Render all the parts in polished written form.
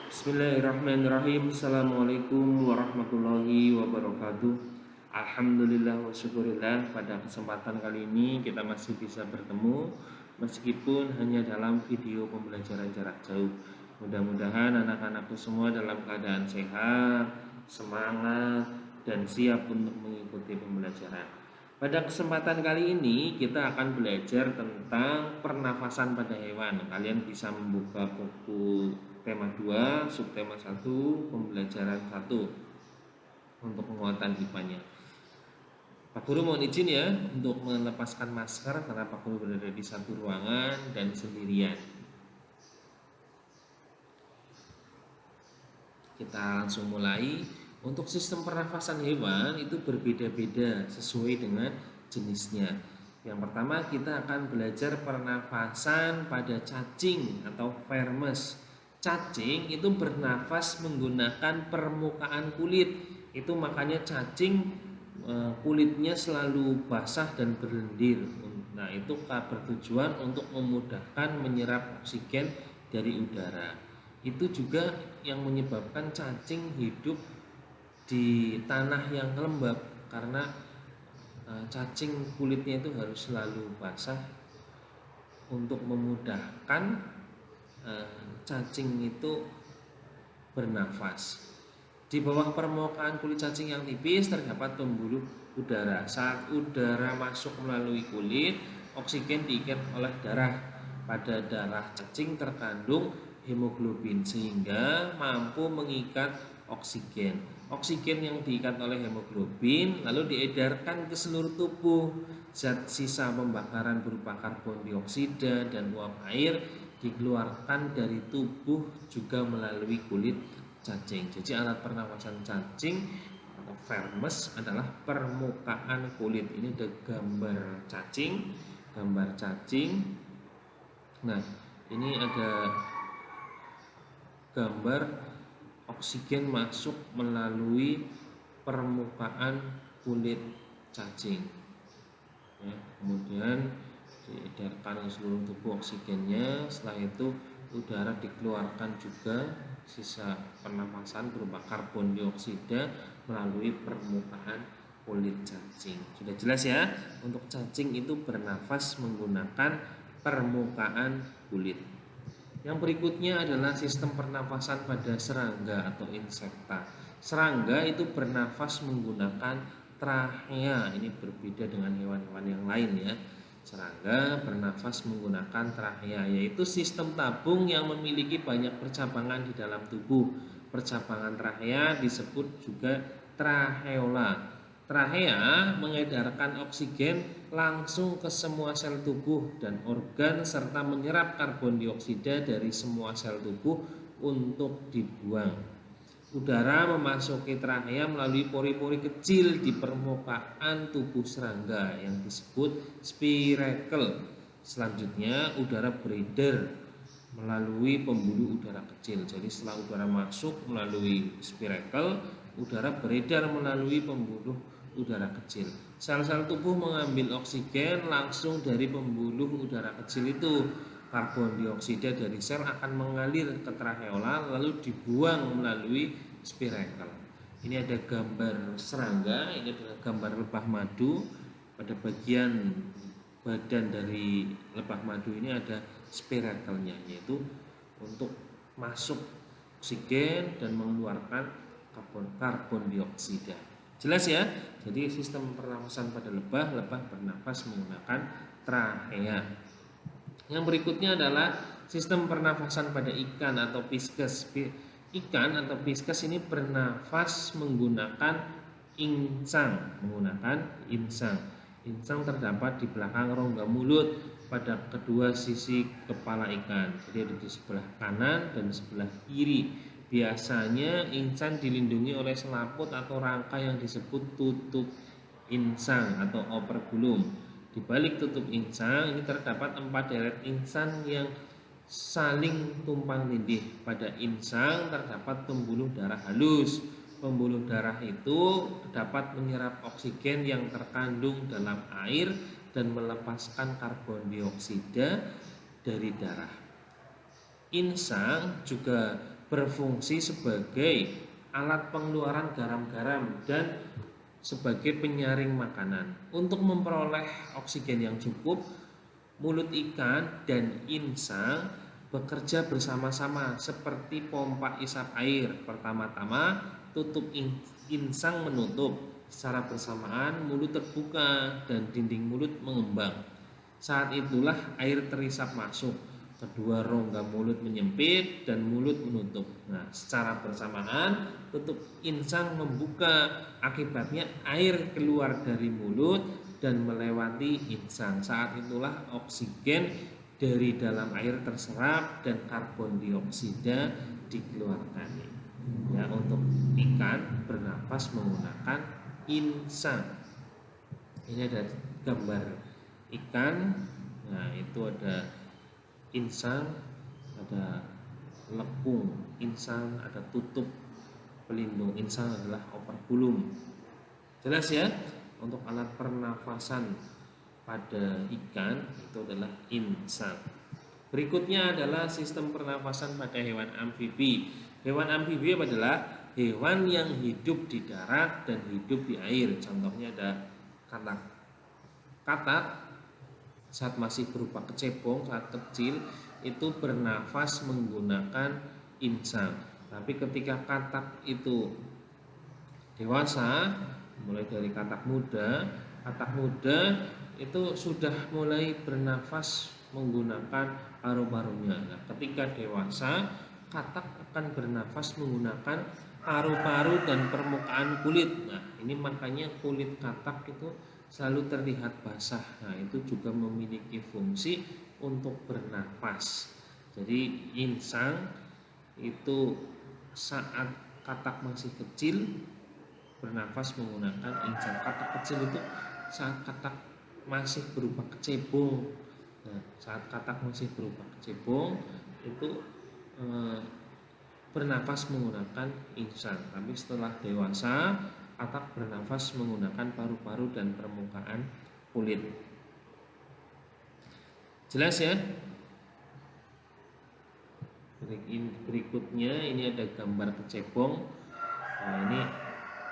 Bismillahirrahmanirrahim. Assalamualaikum warahmatullahi wabarakatuh. Alhamdulillah wa syukurillah, pada kesempatan kali ini kita masih bisa bertemu meskipun hanya dalam video pembelajaran jarak jauh. Mudah-mudahan anak-anakku semua dalam keadaan sehat, semangat, dan siap untuk mengikuti pembelajaran. Pada kesempatan kali ini kita akan belajar tentang pernafasan pada hewan. Kalian bisa membuka buku tema 2, subtema 1, pembelajaran 1 untuk penguatan IPA-nya. Pak Guru mohon izin ya untuk melepaskan masker karena Pak Guru berada di satu ruangan dan sendirian. Kita langsung mulai. Untuk sistem pernafasan hewan itu berbeda-beda sesuai dengan jenisnya. Yang pertama kita akan belajar pernafasan pada cacing atau vermes. Cacing itu bernafas menggunakan permukaan kulit. Itu makanya cacing kulitnya selalu basah dan berlendir. Nah, itu bertujuan untuk memudahkan menyerap oksigen dari udara. Itu juga yang menyebabkan cacing hidup di tanah yang lembab karena cacing kulitnya itu harus selalu basah untuk memudahkan cacing itu bernafas. Di bawah permukaan kulit cacing yang tipis terdapat pembuluh udara. Saat udara masuk melalui kulit, oksigen diikat oleh darah. Pada darah cacing terkandung hemoglobin sehingga mampu mengikat oksigen. Oksigen yang diikat oleh hemoglobin lalu diedarkan ke seluruh tubuh. Zat sisa pembakaran berupa karbon dioksida dan uap air dikeluarkan dari tubuh juga melalui kulit cacing. Jadi alat pernafasan cacing atau vermes adalah permukaan kulit. Ini ada gambar cacing. Nah, ini ada gambar oksigen masuk melalui permukaan kulit cacing. Ya, kemudian diedarkan ke seluruh tubuh oksigennya. Setelah itu udara dikeluarkan juga, sisa pernafasan berupa karbon dioksida melalui permukaan kulit cacing. Sudah jelas ya, untuk cacing itu bernafas menggunakan permukaan kulit. Yang berikutnya adalah sistem pernafasan pada serangga atau insekta. Serangga itu bernafas menggunakan trachea. Ini berbeda dengan hewan-hewan yang lain ya. Serangga bernafas menggunakan trachea, yaitu sistem tabung yang memiliki banyak percabangan di dalam tubuh. Percabangan trachea disebut juga tracheola. Trachea mengedarkan oksigen langsung ke semua sel tubuh dan organ serta menyerap karbon dioksida dari semua sel tubuh untuk dibuang. Udara memasuki trachea melalui pori-pori kecil di permukaan tubuh serangga yang disebut spiracle. Selanjutnya udara beredar melalui pembuluh udara kecil. Jadi setelah udara masuk melalui spiracle, udara beredar melalui pembuluh udara kecil. Sel-sel tubuh mengambil oksigen langsung dari pembuluh udara kecil itu. Karbon dioksida dari sel akan mengalir ke tracheola lalu dibuang melalui spiracle. Ini ada gambar serangga, ini adalah gambar lebah madu. Pada bagian badan dari lebah madu ini ada spiracle-nya, yaitu untuk masuk oksigen dan mengeluarkan karbon dioksida. Jelas ya? Jadi sistem pernafasan pada lebah bernafas menggunakan trachea. Yang berikutnya adalah sistem pernafasan pada ikan atau pisces. Ikan atau pisces ini bernafas menggunakan insang. Insang terdapat di belakang rongga mulut pada kedua sisi kepala ikan. Jadi ada di sebelah kanan dan sebelah kiri. Biasanya insang dilindungi oleh selaput atau rangka yang disebut tutup insang atau operculum. Di balik tutup insang ini terdapat 4 deret insang yang saling tumpang tindih. Pada insang terdapat pembuluh darah halus. Pembuluh darah itu dapat menyerap oksigen yang terkandung dalam air dan melepaskan karbon dioksida dari darah. Insang juga berfungsi sebagai alat pengeluaran garam-garam dan sebagai penyaring makanan. Untuk memperoleh oksigen yang cukup, mulut ikan dan insang bekerja bersama-sama seperti pompa isap air. Pertama-tama tutup insang menutup, secara bersamaan mulut terbuka dan dinding mulut mengembang. Saat itulah air terisap masuk, kedua rongga mulut menyempit dan mulut menutup. Nah, secara bersamaan tutup insang membuka, akibatnya air keluar dari mulut dan melewati insang. Saat itulah oksigen dari dalam air terserap dan karbon dioksida dikeluarkan. Ya, untuk ikan bernafas menggunakan insang. Ini ada gambar ikan. Nah, itu ada insang, ada lekung insang, ada tutup pelindung insang adalah operkulum. Jelas ya? Untuk alat pernafasan pada ikan itu adalah insang. Berikutnya adalah sistem pernafasan pada hewan amfibi. Hewan amfibi adalah hewan yang hidup di darat dan hidup di air. Contohnya ada katak. Katak saat masih berupa kecebong, saat kecil itu bernafas menggunakan insang. Tapi ketika katak itu dewasa, mulai dari katak muda itu sudah mulai bernafas menggunakan paru-parunya. Nah, ketika dewasa, katak akan bernafas menggunakan paru-paru dan permukaan kulit. Nah, ini makanya kulit katak itu selalu terlihat basah. Nah, itu juga memiliki fungsi untuk bernafas. Jadi insang itu saat katak masih kecil bernafas menggunakan insang. Katak kecil itu saat katak masih berupa kecebong. Nah, saat katak masih berupa kecebong itu bernafas menggunakan insang. Tapi setelah dewasa, katak bernafas menggunakan paru-paru dan permukaan kulit. Jelas ya? Berikutnya ini ada gambar kecebong. Nah, ini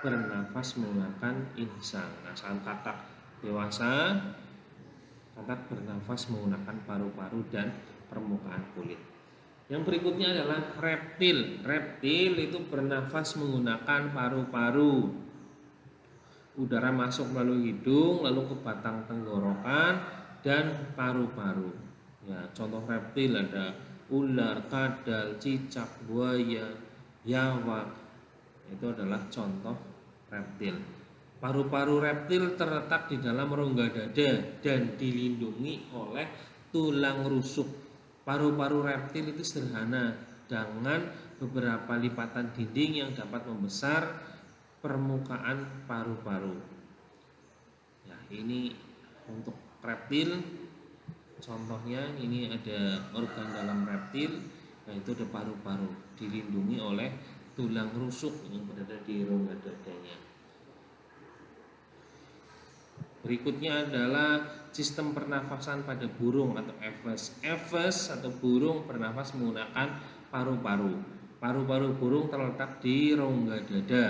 bernafas menggunakan insang. Nah, saat katak dewasa, katak bernafas menggunakan paru-paru dan permukaan kulit. Yang berikutnya adalah reptil. Reptil itu bernafas menggunakan paru-paru. Udara masuk melalui hidung, lalu ke batang tenggorokan dan paru-paru. Ya, contoh reptil ada ular, kadal, cicak, buaya, biawak. Itu adalah contoh reptil. Paru-paru reptil terletak di dalam rongga dada dan dilindungi oleh tulang rusuk. Paru-paru reptil itu sederhana dengan beberapa lipatan dinding yang dapat membesar permukaan paru-paru. Ya, ini untuk reptil. Contohnya ini ada organ dalam reptil, yaitu ada paru-paru, dilindungi oleh tulang rusuk yang berada di rongga dadanya. Berikutnya adalah sistem pernafasan pada burung atau Aves. Aves atau burung bernafas menggunakan paru-paru. Paru-paru burung terletak di rongga dada.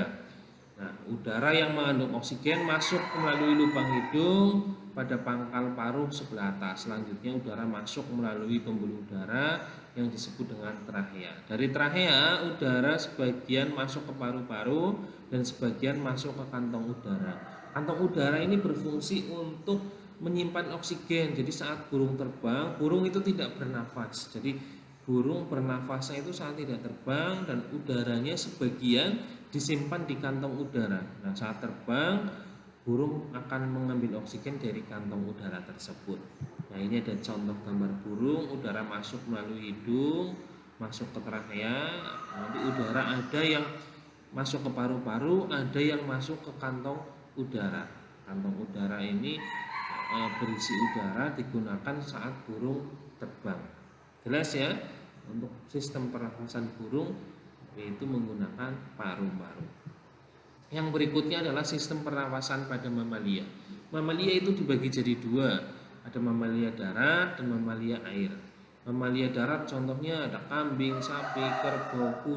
Nah, udara yang mengandung oksigen masuk melalui lubang hidung pada pangkal paruh sebelah atas. Selanjutnya udara masuk melalui pembuluh udara yang disebut dengan trachea. Dari trachea, udara sebagian masuk ke paru-paru dan sebagian masuk ke kantong udara. Kantong udara ini berfungsi untuk menyimpan oksigen. Jadi saat burung terbang, burung itu tidak bernafas. Jadi burung bernafasnya itu saat tidak terbang dan udaranya sebagian disimpan di kantong udara. Nah, saat terbang, burung akan mengambil oksigen dari kantong udara tersebut. Nah, ini ada contoh gambar burung, udara masuk melalui hidung, masuk ke trachea. Nanti udara ada yang masuk ke paru-paru, ada yang masuk ke kantong udara. Kantong udara ini berisi udara digunakan saat burung terbang. Jelas ya? Untuk sistem pernafasan burung yaitu menggunakan paru-paru. Yang berikutnya adalah sistem pernafasan pada mamalia. Mamalia itu dibagi jadi dua, ada mamalia darat dan mamalia air. Mamalia darat contohnya ada kambing, sapi, kerbau, kuda.